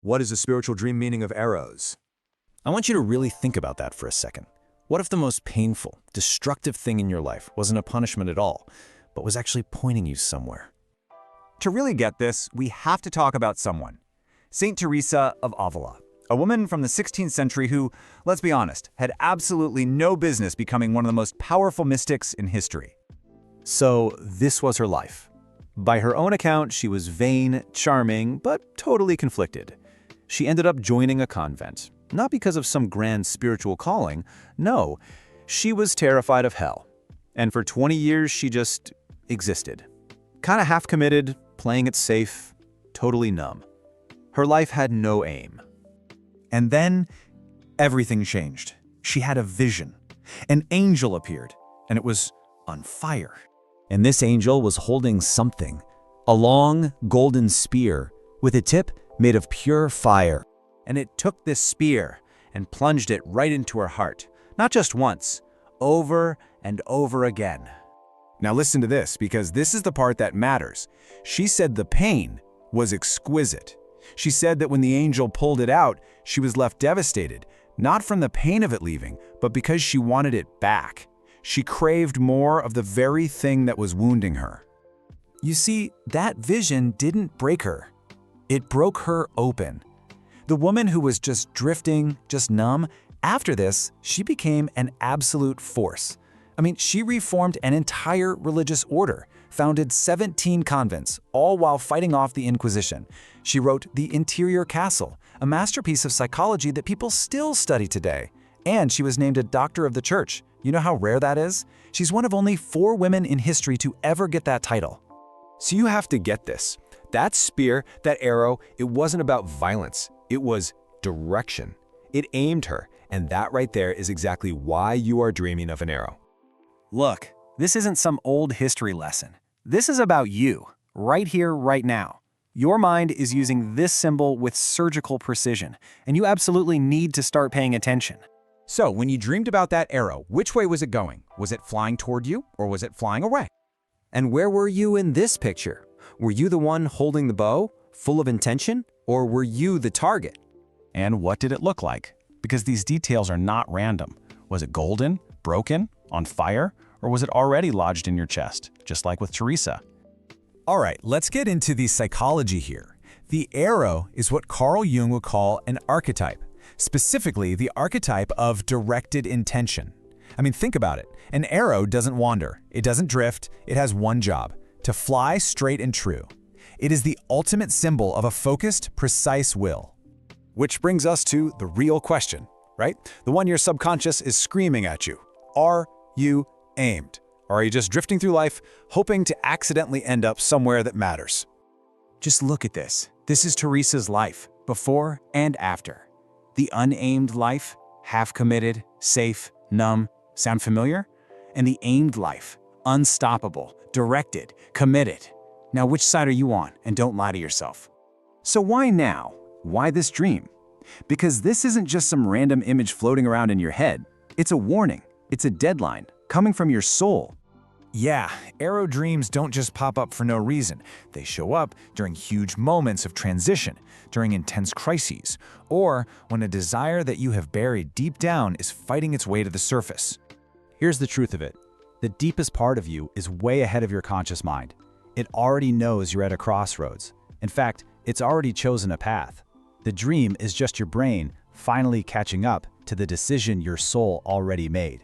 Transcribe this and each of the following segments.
What is the spiritual dream meaning of arrows? I want you to really think about that for a second. What if the most painful, destructive thing in your life wasn't a punishment at all, but was actually pointing you somewhere? To really get this, we have to talk about someone. Saint Teresa of Ávila, a woman from the 16th century who, let's be honest, had absolutely no business becoming one of the most powerful mystics in history. So this was her life. By her own account, she was vain, charming, but totally conflicted. She ended up joining a convent, not because of some grand spiritual calling. No, she was terrified of hell. And for 20 years, she just existed. Kinda half-committed, playing it safe, totally numb. Her life had no aim. And then, everything changed. She had a vision. An angel appeared, and it was on fire. And this angel was holding something, a long golden spear with a tip made of pure fire. And it took this spear and plunged it right into her heart, not just once, over and over again. Now listen to this, because this is the part that matters. She said the pain was exquisite. She said that when the angel pulled it out, she was left devastated, not from the pain of it leaving, but because she wanted it back. She craved more of the very thing that was wounding her. You see, that vision didn't break her. It broke her open. The woman who was just drifting, just numb, after this, she became an absolute force. She reformed an entire religious order, founded 17 convents, all while fighting off the Inquisition. She wrote The Interior Castle, a masterpiece of psychology that people still study today. And she was named a Doctor of the Church. You know how rare that is? She's one of only 4 women in history to ever get that title. So you have to get this. That spear, that arrow, it wasn't about violence. It was direction. It aimed her, and that right there is exactly why you are dreaming of an arrow. Look, this isn't some old history lesson. This is about you, right here, right now. Your mind is using this symbol with surgical precision, and you absolutely need to start paying attention. So, when you dreamed about that arrow, which way was it going? Was it flying toward you, or was it flying away? And where were you in this picture? Were you the one holding the bow, full of intention, or were you the target? And what did it look like? Because these details are not random. Was it golden, broken, on fire, or was it already lodged in your chest, just like with Teresa? All right, let's get into the psychology here. The arrow is what Carl Jung would call an archetype, specifically the archetype of directed intention. Think about it. An arrow doesn't wander, it doesn't drift, it has one job: to fly straight and true. It is the ultimate symbol of a focused, precise will. Which brings us to the real question, right? The one your subconscious is screaming at you. Are you aimed? Or are you just drifting through life, hoping to accidentally end up somewhere that matters? Just look at this. This is Teresa's life, before and after. The unaimed life, half-committed, safe, numb. Sound familiar? And the aimed life, unstoppable, directed, committed. Now, which side are you on? And don't lie to yourself. So why now? Why this dream? Because this isn't just some random image floating around in your head. It's a warning. It's a deadline coming from your soul. Yeah, arrow dreams don't just pop up for no reason. They show up during huge moments of transition, during intense crises, or when a desire that you have buried deep down is fighting its way to the surface. Here's the truth of it. The deepest part of you is way ahead of your conscious mind. It already knows you're at a crossroads. In fact, it's already chosen a path. The dream is just your brain finally catching up to the decision your soul already made.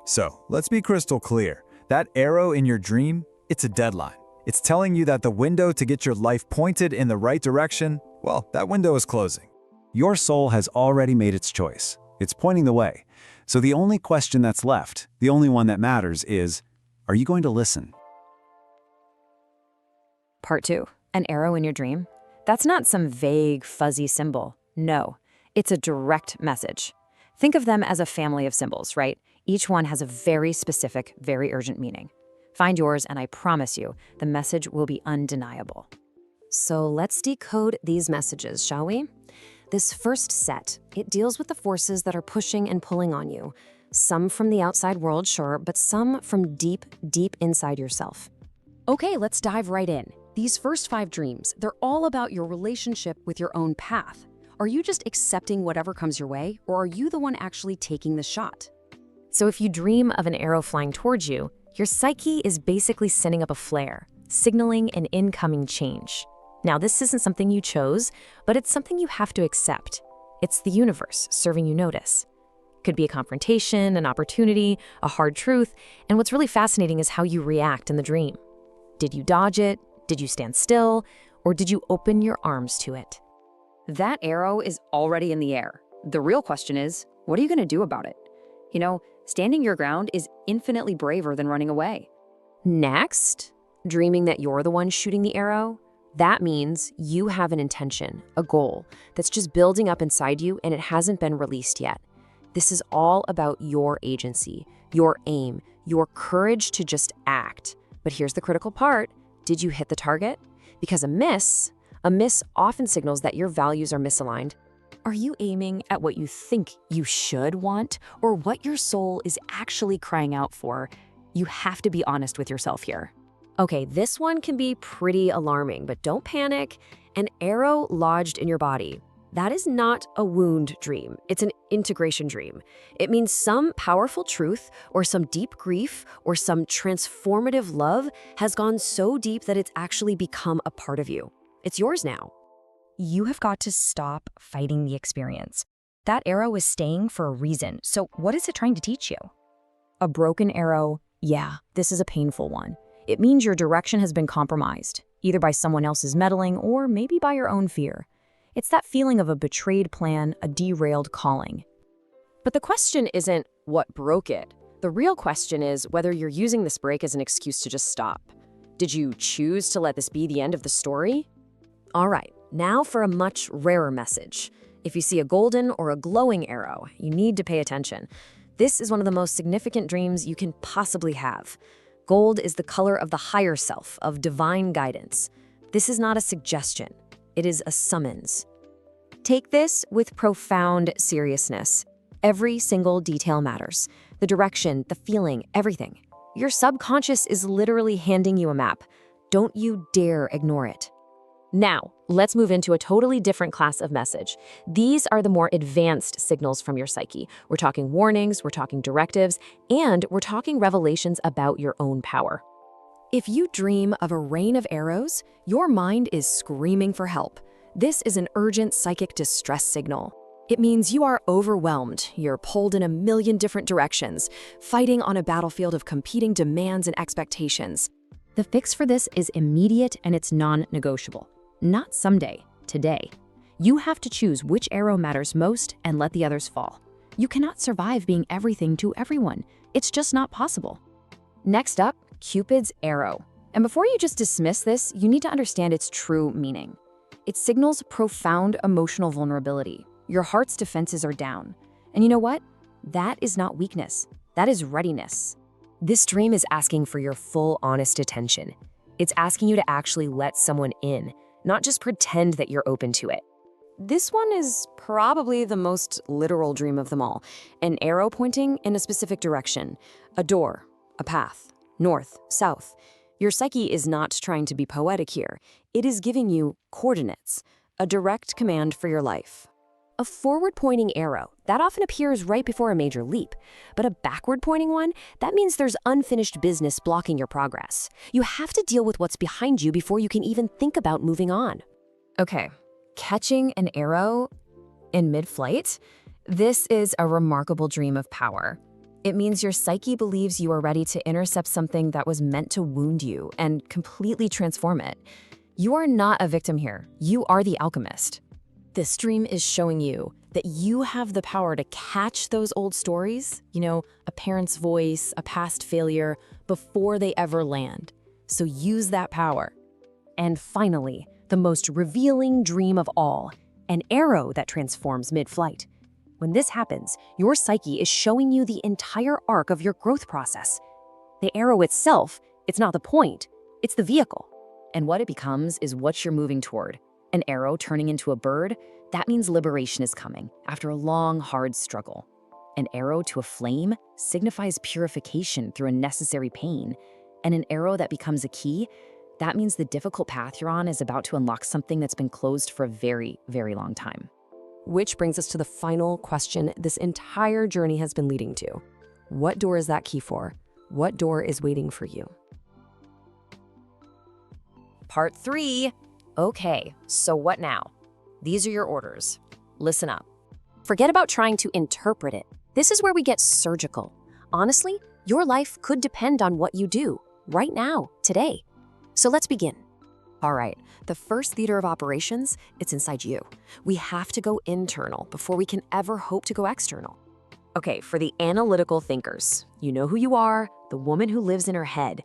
So, let's be crystal clear. That arrow in your dream, it's a deadline. It's telling you that the window to get your life pointed in the right direction, well, that window is closing. Your soul has already made its choice. It's pointing the way. So the only question that's left, the only one that matters is, are you going to listen? Part 2. An arrow in your dream? That's not some vague, fuzzy symbol. No, it's a direct message. Think of them as a family of symbols, right? Each one has a very specific, very urgent meaning. Find yours, and I promise you, the message will be undeniable. So let's decode these messages, shall we? This first set, it deals with the forces that are pushing and pulling on you. Some from the outside world, sure, but some from deep, deep inside yourself. Okay, let's dive right in. These first 5 dreams, they're all about your relationship with your own path. are you just accepting whatever comes your way, or are you the one actually taking the shot? So if you dream of an arrow flying towards you, your psyche is basically sending up a flare, signaling an incoming change. Now, this isn't something you chose, but it's something you have to accept. It's the universe serving you notice. Could be a confrontation, an opportunity, a hard truth, and what's really fascinating is how you react in the dream. Did you dodge it? Did you stand still? Or did you open your arms to it? That arrow is already in the air. The real question is, what are you going to do about it? Standing your ground is infinitely braver than running away. Next, dreaming that you're the one shooting the arrow, that means you have an intention, a goal, that's just building up inside you and it hasn't been released yet. This is all about your agency, your aim, your courage to just act. But here's the critical part. Did you hit the target? Because a miss often signals that your values are misaligned. Are you aiming at what you think you should want, or what your soul is actually crying out for? You have to be honest with yourself here. Okay, this one can be pretty alarming, but don't panic. An arrow lodged in your body. That is not a wound dream. It's an integration dream. It means some powerful truth or some deep grief or some transformative love has gone so deep that it's actually become a part of you. It's yours now. You have got to stop fighting the experience. That arrow is staying for a reason. So what is it trying to teach you? A broken arrow, yeah, this is a painful one. It means your direction has been compromised, either by someone else's meddling or maybe by your own fear. It's that feeling of a betrayed plan, a derailed calling. But the question isn't what broke it. The real question is whether you're using this break as an excuse to just stop. Did you choose to let this be the end of the story? All right, now for a much rarer message. If you see a golden or a glowing arrow, you need to pay attention. This is one of the most significant dreams you can possibly have. Gold is the color of the higher self, of divine guidance. This is not a suggestion. It is a summons. Take this with profound seriousness. Every single detail matters. The direction, the feeling, everything. Your subconscious is literally handing you a map. Don't you dare ignore it. Now, let's move into a totally different class of message. These are the more advanced signals from your psyche. We're talking warnings, we're talking directives, and we're talking revelations about your own power. If you dream of a rain of arrows, your mind is screaming for help. This is an urgent psychic distress signal. It means you are overwhelmed, you're pulled in a million different directions, fighting on a battlefield of competing demands and expectations. The fix for this is immediate and it's non-negotiable. Not someday, today. You have to choose which arrow matters most and let the others fall. You cannot survive being everything to everyone. It's just not possible. Next up, Cupid's arrow. And before you just dismiss this, you need to understand its true meaning. It signals profound emotional vulnerability. Your heart's defenses are down. And you know what? That is not weakness. That is readiness. This dream is asking for your full, honest attention. It's asking you to actually let someone in, not just pretend that you're open to it. This one is probably the most literal dream of them all. An arrow pointing in a specific direction. A door, a path, north, south. Your psyche is not trying to be poetic here. It is giving you coordinates, a direct command for your life. A forward-pointing arrow, that often appears right before a major leap. But a backward-pointing one, that means there's unfinished business blocking your progress. You have to deal with what's behind you before you can even think about moving on. Okay, catching an arrow in mid-flight, this is a remarkable dream of power. It means your psyche believes you are ready to intercept something that was meant to wound you and completely transform it. You are not a victim here. You are the alchemist. This dream is showing you that you have the power to catch those old stories, a parent's voice, a past failure, before they ever land. So use that power. And finally, the most revealing dream of all, an arrow that transforms mid-flight. When this happens, your psyche is showing you the entire arc of your growth process. The arrow itself, it's not the point, it's the vehicle. And what it becomes is what you're moving toward. An arrow turning into a bird, that means liberation is coming after a long, hard struggle. An arrow to a flame signifies purification through a necessary pain. And an arrow that becomes a key, that means the difficult path you're on is about to unlock something that's been closed for a very, very long time. Which brings us to the final question this entire journey has been leading to. What door is that key for? What door is waiting for you? Part 3. Okay, so what now? These are your orders. Listen up. Forget about trying to interpret it. This is where we get surgical. Honestly, your life could depend on what you do right now, today. So let's begin. All right, the first theater of operations, it's inside you. We have to go internal before we can ever hope to go external. Okay, for the analytical thinkers, you know who you are, the woman who lives in her head.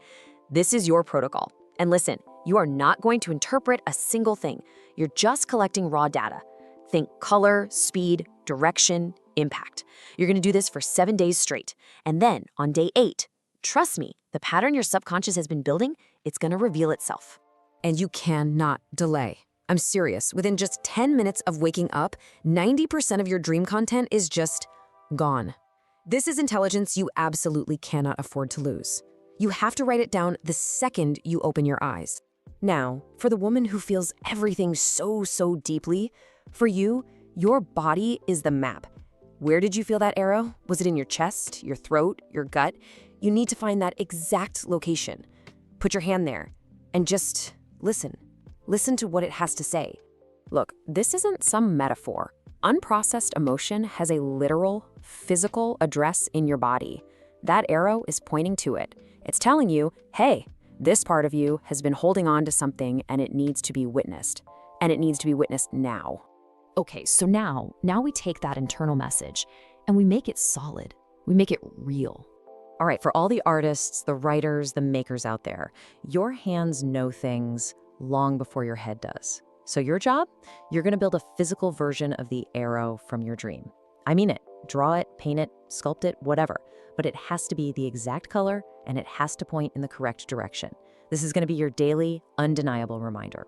This is your protocol. And listen, you are not going to interpret a single thing. You're just collecting raw data. Think color, speed, direction, impact. You're going to do this for 7 days straight. And then on day 8, trust me, the pattern your subconscious has been building, it's going to reveal itself. And you cannot delay. I'm serious. Within just 10 minutes of waking up, 90% of your dream content is just gone. This is intelligence you absolutely cannot afford to lose. You have to write it down the second you open your eyes. Now, for the woman who feels everything so deeply, for you, your body is the map. Where did you feel that arrow? Was it in your chest, your throat, your gut? You need to find that exact location. Put your hand there and just listen. Listen to what it has to say. Look, this isn't some metaphor. Unprocessed emotion has a literal, physical address in your body. That arrow is pointing to it. It's telling you, hey, this part of you has been holding on to something and it needs to be witnessed. And it needs to be witnessed now. Okay, so now we take that internal message and we make it solid. We make it real. All right, for all the artists, the writers, the makers out there, your hands know things long before your head does. So your job, you're going to build a physical version of the arrow from your dream. I mean it. Draw it, paint it, sculpt it, whatever. But it has to be the exact color and it has to point in the correct direction. This is going to be your daily, undeniable reminder.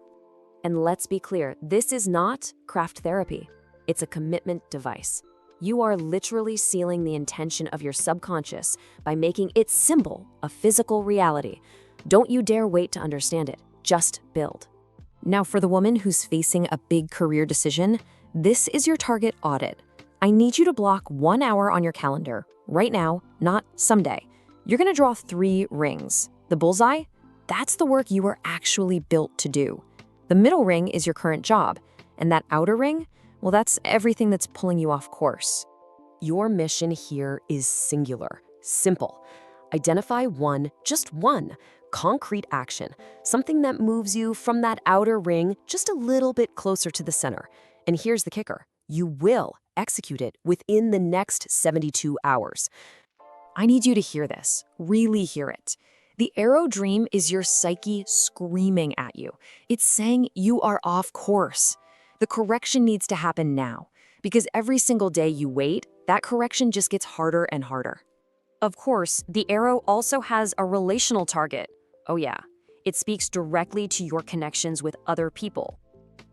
And let's be clear, this is not craft therapy. It's a commitment device. You are literally sealing the intention of your subconscious by making its symbol a physical reality. Don't you dare wait to understand it. Just build. Now, for the woman who's facing a big career decision, this is your target audit. I need you to block 1 hour on your calendar, right now, not someday. You're going to draw 3 rings. The bullseye? That's the work you were actually built to do. The middle ring is your current job, and that outer ring, well, that's everything that's pulling you off course. Your mission here is singular, simple. Identify one, just one, concrete action, something that moves you from that outer ring just a little bit closer to the center. And here's the kicker. You will execute it within the next 72 hours. I need you to hear this, really hear it. The arrow dream is your psyche screaming at you. It's saying you are off course. The correction needs to happen now, because every single day you wait, that correction just gets harder and harder. Of course, the arrow also has a relational target. Oh yeah, it speaks directly to your connections with other people.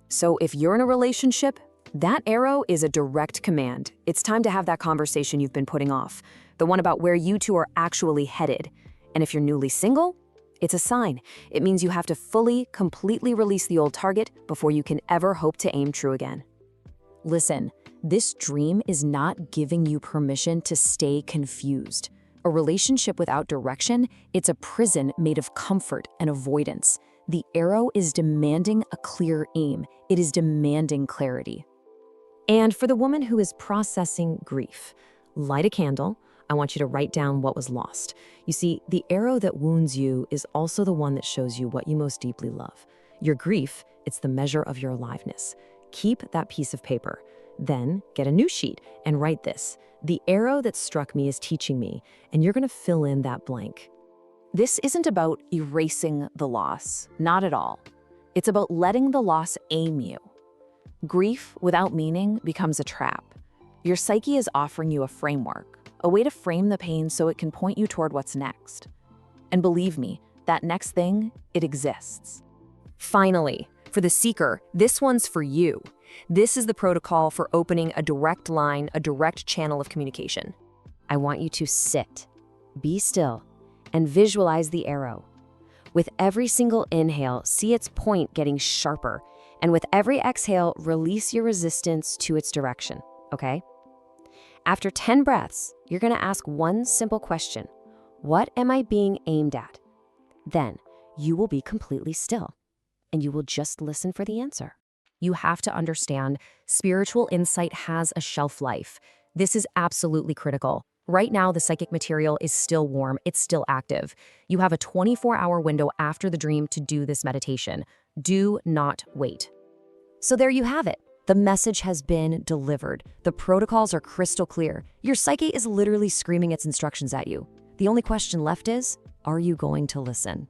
So if you're in a relationship, that arrow is a direct command. It's time to have that conversation you've been putting off, the one about where you two are actually headed. And if you're newly single, it's a sign. It means you have to fully, completely release the old target before you can ever hope to aim true again. Listen, this dream is not giving you permission to stay confused. A relationship without direction, it's a prison made of comfort and avoidance. The arrow is demanding a clear aim. It is demanding clarity. And for the woman who is processing grief, light a candle. I want you to write down what was lost. You see, the arrow that wounds you is also the one that shows you what you most deeply love. Your grief, it's the measure of your aliveness. Keep that piece of paper. Then get a new sheet and write this. The arrow that struck me is teaching me, and you're going to fill in that blank. This isn't about erasing the loss, not at all. It's about letting the loss aim you. Grief without meaning becomes a trap. Your psyche is offering you a framework, a way to frame the pain so it can point you toward what's next. And believe me, that next thing, it exists. Finally, for the seeker, this one's for you. This is the protocol for opening a direct line, a direct channel of communication. I want you to sit, be still, and visualize the arrow. With every single inhale, see its point getting sharper, And with every exhale, release your resistance to its direction, okay? After 10 breaths, you're going to ask one simple question. What am I being aimed at? Then you will be completely still, and you will just listen for the answer. You have to understand, spiritual insight has a shelf life. This is absolutely critical. Right now, the psychic material is still warm, it's still active. You have a 24-hour window after the dream to do this meditation. Do not wait. So there you have it. The message has been delivered. The protocols are crystal clear. Your psyche is literally screaming its instructions at you. The only question left is, are you going to listen?